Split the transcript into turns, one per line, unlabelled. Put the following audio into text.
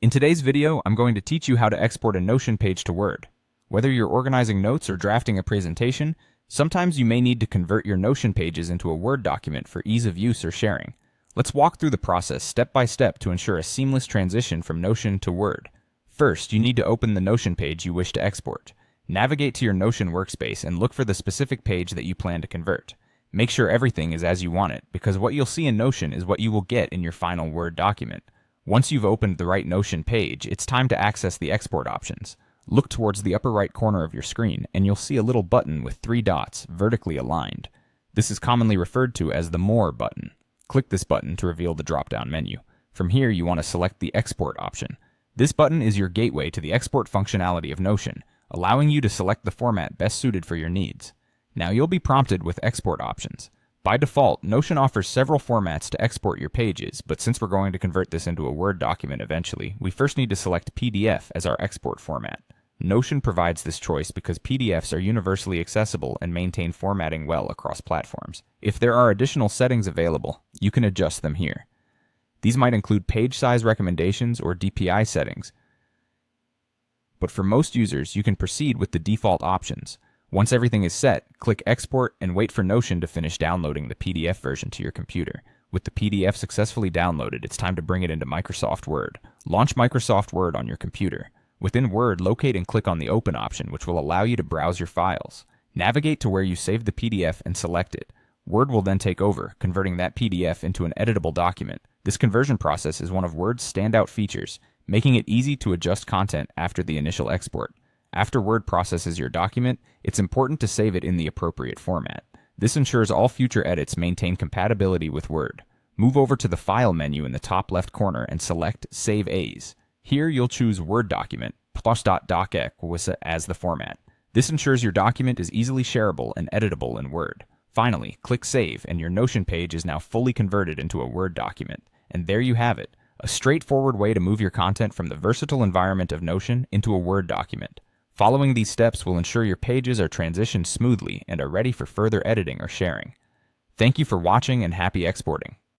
In today's video, I'm going to teach you how to export a Notion page to Word. Whether you're organizing notes or drafting a presentation, sometimes you may need to convert your Notion pages into a Word document for ease of use or sharing. Let's walk through the process step by step to ensure a seamless transition from Notion to Word. First, you need to open the Notion page you wish to export. Navigate to your Notion workspace and look for the specific page that you plan to convert. Make sure everything is as you want it, because what you'll see in Notion is what you will get in your final Word document. Once you've opened the right Notion page, it's time to access the export options. Look towards the upper right corner of your screen, and you'll see a little button with 3 dots vertically aligned. This is commonly referred to as the More button. Click this button to reveal the drop-down menu. From here, you want to select the Export option. This button is your gateway to the export functionality of Notion, allowing you to select the format best suited for your needs. Now you'll be prompted with export options. By default, Notion offers several formats to export your pages, but since we're going to convert this into a Word document eventually, we first need to select PDF as our export format. Notion provides this choice because PDFs are universally accessible and maintain formatting well across platforms. If there are additional settings available, you can adjust them here. These might include page size recommendations or DPI settings, but for most users, you can proceed with the default options. Once everything is set, click Export and wait for Notion to finish downloading the PDF version to your computer. With the PDF successfully downloaded, it's time to bring it into Microsoft Word. Launch Microsoft Word on your computer. Within Word, locate and click on the Open option, which will allow you to browse your files. Navigate to where you saved the PDF and select it. Word will then take over, converting that PDF into an editable document. This conversion process is one of Word's standout features, making it easy to adjust content after the initial export. After Word processes your document, it's important to save it in the appropriate format. This ensures all future edits maintain compatibility with Word. Move over to the File menu in the top left corner and select Save As. Here you'll choose Word Document +.docx as the format. This ensures your document is easily shareable and editable in Word. Finally, click Save and your Notion page is now fully converted into a Word document. And there you have it, a straightforward way to move your content from the versatile environment of Notion into a Word document. Following these steps will ensure your pages are transitioned smoothly and are ready for further editing or sharing. Thank you for watching and happy exporting.